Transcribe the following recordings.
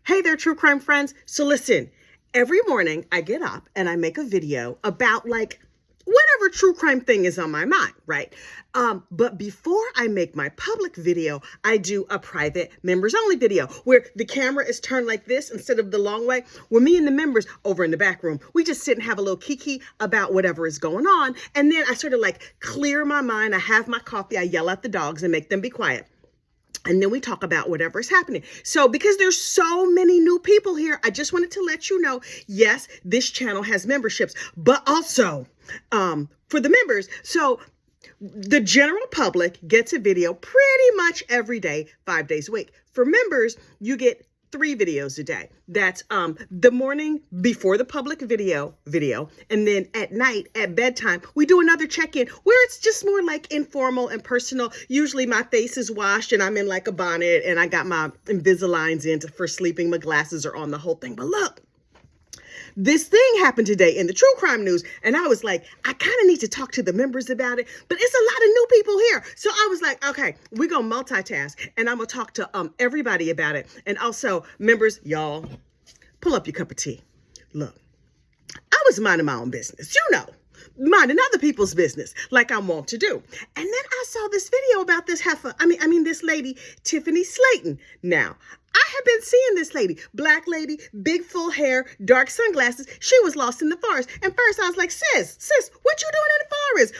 Hey there, true crime friends. So listen, every morning I get up and I make a video about whatever true crime thing is on my mind, right? But before I make my public video, I do a private members only video where the camera is turned like this instead of the long way, where me and the members over in the back room, we just sit and have a little kiki about whatever is going on. And then I sort of clear my mind. I have my coffee. I yell at the dogs and make them be quiet. And then we talk about whatever is happening. So because there's so many new people here, I just wanted to let you know, yes, this channel has memberships, but also for the members. So the general public gets a video pretty much every day, 5 days a week. For members, you get 3 videos a day. That's the morning before the public video, and then at night at bedtime, we do another check-in where it's just more informal and personal. Usually my face is washed and I'm in a bonnet and I got my Invisaligns in for sleeping. My glasses are on, the whole thing. But look, this thing happened today in the true crime news, and I was like, I kind of need to talk to the members about it, but it's a lot of new people here. So I was like, okay, we're going to multitask, and I'm going to talk to everybody about it. And also, members, y'all, pull up your cup of tea. Look, I was minding my own business, minding other people's business like I want to do. And then I saw this video about this this lady, Tiffany Sllayton. Now, I have been seeing this lady, black lady, big full hair, dark sunglasses. She was lost in the forest. And first I was like, sis, what you doing in the forest?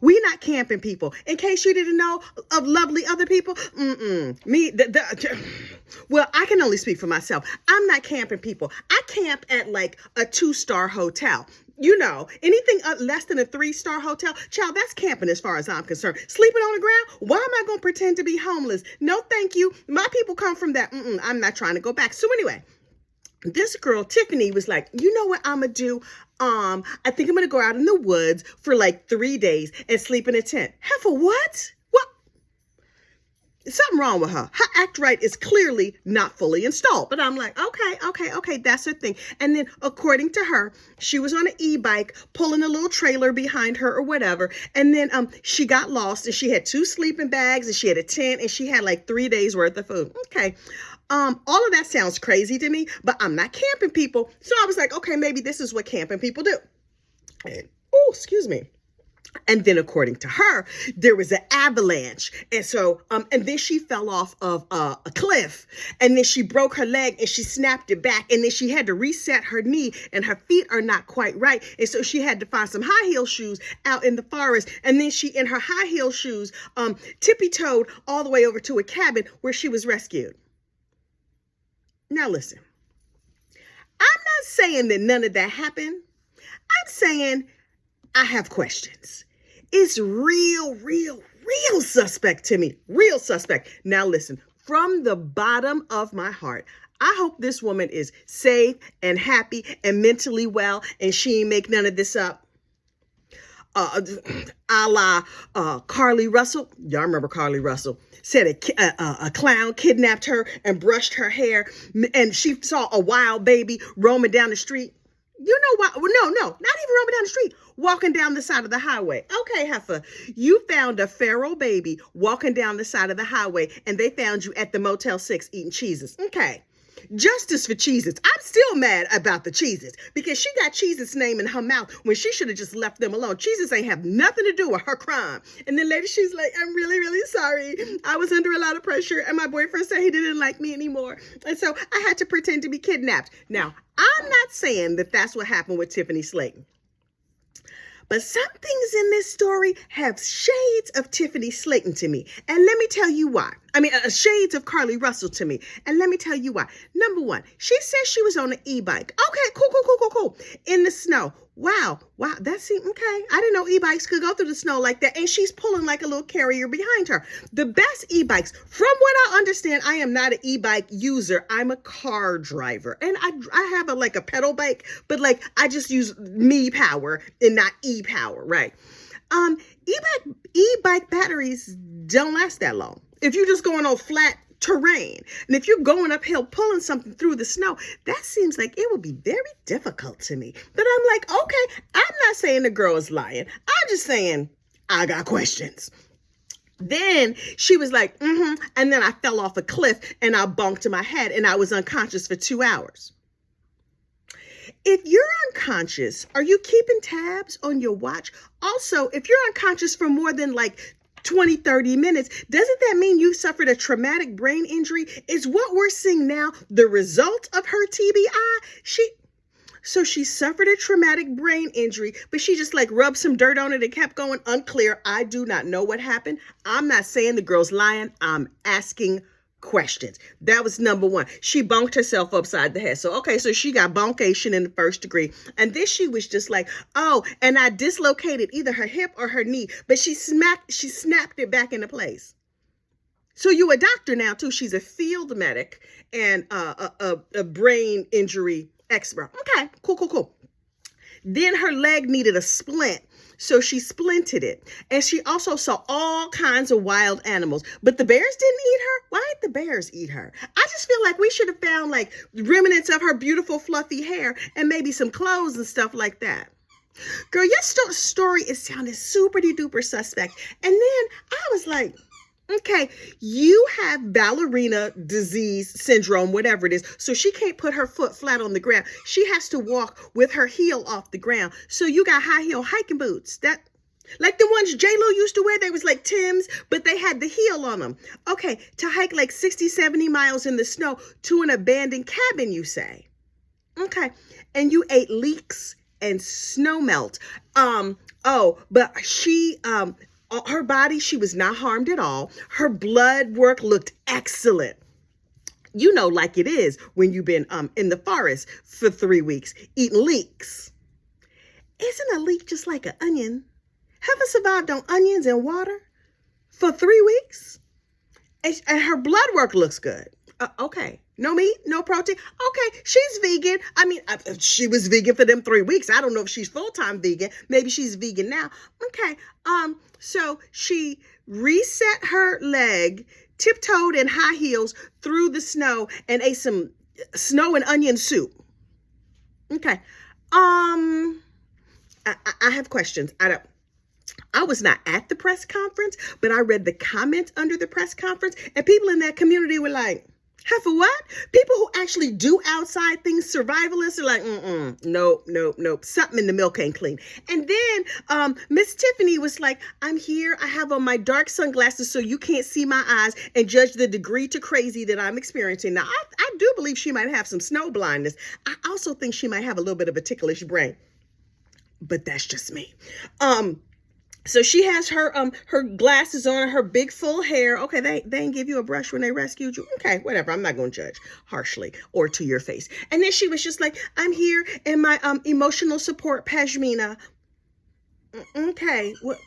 We not camping people. In case you didn't know of lovely other people, well, I can only speak for myself. I'm not camping people. I camp at a 2-star hotel. Anything less than a 3-star hotel, child, that's camping as far as I'm concerned. Sleeping on the ground? Why am I going to pretend to be homeless? No, thank you. My people come from that. I'm not trying to go back. So anyway, this girl, Tiffany, was like, you know what I'm going to do? I think I'm going to go out in the woods for 3 days and sleep in a tent. Heifer, what? Something wrong with her. Her act right is clearly not fully installed. But I'm like, okay, that's her thing. And then according to her, she was on an e-bike pulling a little trailer behind her or whatever. And then she got lost and she had 2 sleeping bags and she had a tent and she had 3 days worth of food. Okay. All of that sounds crazy to me, but I'm not camping people. So I was like, okay, maybe this is what camping people do. Oh, excuse me. And then according to her, there was an avalanche. And so, and then she fell off of a cliff, and then she broke her leg and she snapped it back. And then she had to reset her knee and her feet are not quite right. And so she had to find some high heel shoes out in the forest. And then she, in her high heel shoes, tippy-toed all the way over to a cabin where she was rescued. Now listen, I'm not saying that none of that happened. I'm saying I have questions. It's real suspect to me. Real suspect. Now listen, from the bottom of my heart, I hope this woman is safe and happy and mentally well and she ain't make none of this up. A la Carly Russell. Y'all remember Carly Russell? Said a clown kidnapped her and brushed her hair and she saw a wild baby roaming down the street. You know what? No, not even roaming down the street, walking down the side of the highway. Okay, heifer, you found a feral baby walking down the side of the highway and they found you at the Motel 6 eating cheeses. Okay. Justice for Cheez-Its. I'm still mad about the Cheez-Its because she got Cheez-Its name in her mouth when she should have just left them alone. Cheez-Its ain't have nothing to do with her crime. And then later she's like, I'm really sorry. I was under a lot of pressure and my boyfriend said he didn't like me anymore. And so I had to pretend to be kidnapped. Now, I'm not saying that that's what happened with Tiffany Sllayton. But some things in this story have shades of Tiffany Sllayton to me. And let me tell you why. Shades of Carly Russell to me. And let me tell you why. Number one, she says she was on an e-bike. Okay, cool. In the snow. Wow. That seemed okay. I didn't know e-bikes could go through the snow like that. And she's pulling like a little carrier behind her. The best e-bikes, from what I understand, I am not an e-bike user. I'm a car driver. And I have a pedal bike, but I just use me power and not e-power, right? E-bike batteries don't last that long. If you're just going on flat terrain, and if you're going uphill pulling something through the snow, that seems like it would be very difficult to me. But I'm like, okay, I'm not saying the girl is lying. I'm just saying I got questions. Then she was like, and then I fell off a cliff and I bumped my head and I was unconscious for 2 hours. If you're unconscious, are you keeping tabs on your watch? Also, if you're unconscious for more than like 20, 30 minutes, doesn't that mean you suffered a traumatic brain injury? Is what we're seeing now the result of her TBI? So she suffered a traumatic brain injury, but she just like rubbed some dirt on it and kept going. Unclear. I do not know what happened. I'm not saying the girl's lying. I'm asking questions. That was number one. She bonked herself upside the head. So, okay, so she got bonkation in the first degree. And then she was just like, oh, and I dislocated either her hip or her knee, but she snapped it back into place. So you a doctor now too. She's a field medic and a brain injury expert. Okay, cool. Then her leg needed a splint, so she splinted it. And she also saw all kinds of wild animals. But the bears didn't eat her? Why did the bears eat her? I just feel like we should have found like remnants of her beautiful fluffy hair and maybe some clothes and stuff like that. Girl, your story is sounding super duper suspect. And then I was like, okay, you have ballerina disease syndrome, whatever it is. So she can't put her foot flat on the ground. She has to walk with her heel off the ground. So you got high heel hiking boots. That, like the ones J-Lo used to wear, they was like Tim's, but they had the heel on them. Okay, to hike like 60, 70 miles in the snow to an abandoned cabin, you say. Okay, and you ate leeks and snow melt. But she, her body, she was not harmed at all. Her blood work looked excellent. You know, like it is when you've been in the forest for 3 weeks eating leeks. Isn't a leek just like an onion? Haven't survived on onions and water for 3 weeks? And her blood work looks good. Okay. No meat, no protein. Okay, she's vegan. I mean, she was vegan for them 3 weeks. I don't know if she's full-time vegan. Maybe she's vegan now. Okay. So she reset her leg, tiptoed in high heels through the snow and ate some snow and onion soup. Okay. I have questions. I was not at the press conference, but I read the comments under the press conference, and people in that community were like, for what? People who actually do outside things, survivalists, are like, nope. Something in the milk ain't clean. And then Miss Tiffany was like, I'm here. I have on my dark sunglasses so you can't see my eyes and judge the degree to crazy that I'm experiencing. Now, I do believe she might have some snow blindness. I also think she might have a little bit of a ticklish brain. But that's just me. So she has her glasses on, her big full hair. Okay, they didn't give you a brush when they rescued you. Okay, whatever. I'm not going to judge harshly or to your face. And then she was just like, I'm here in my emotional support pashmina. Okay, what?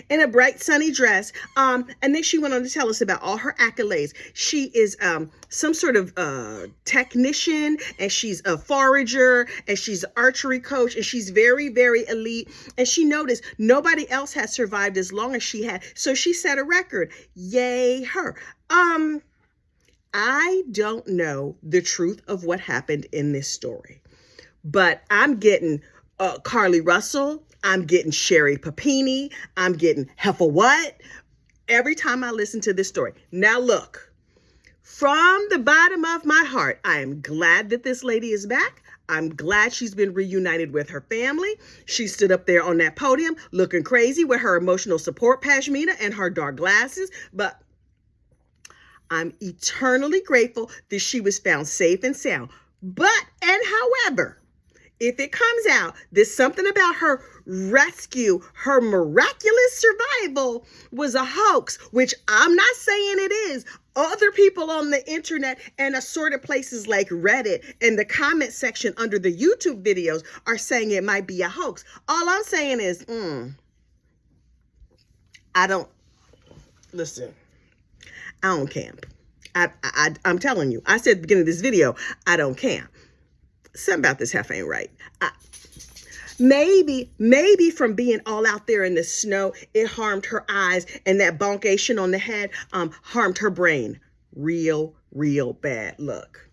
In a bright sunny dress. And then she went on to tell us about all her accolades. She is some sort of technician, and she's a forager, and she's an archery coach, and she's very, very elite. And she noticed nobody else had survived as long as she had. So she set a record. Yay, her. I don't know the truth of what happened in this story, but I'm getting Carly Russell. I'm getting Sherry Papini. I'm getting Heifer What every time I listen to this story. Now look, from the bottom of my heart, I am glad that this lady is back. I'm glad she's been reunited with her family. She stood up there on that podium looking crazy with her emotional support pashmina and her dark glasses. But I'm eternally grateful that she was found safe and sound. However, if it comes out that something about her rescue, her miraculous survival was a hoax, which I'm not saying it is. Other people on the internet and assorted places like Reddit and the comment section under the YouTube videos are saying it might be a hoax. All I'm saying is, I don't camp. I'm telling you, I said at the beginning of this video, I don't camp. Something about this heifer ain't right. Maybe from being all out there in the snow, it harmed her eyes, and that bonkation on the head harmed her brain real bad. Look,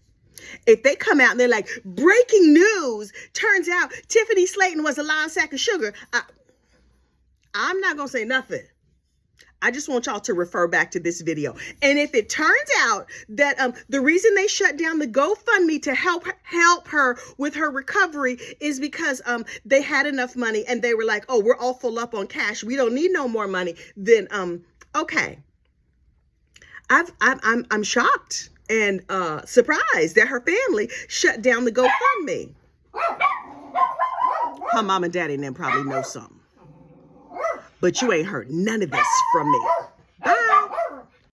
if they come out and they're like, breaking news, turns out Tiffany Sllayton was a lying sack of sugar, I'm not going to say nothing. I just want y'all to refer back to this video. And if it turns out that the reason they shut down the GoFundMe to help her with her recovery is because they had enough money and they were like, oh, we're all full up on cash, we don't need no more money, then okay. I'm shocked and surprised that her family shut down the GoFundMe. Her mom and daddy and them probably know something. But you ain't heard none of this from me.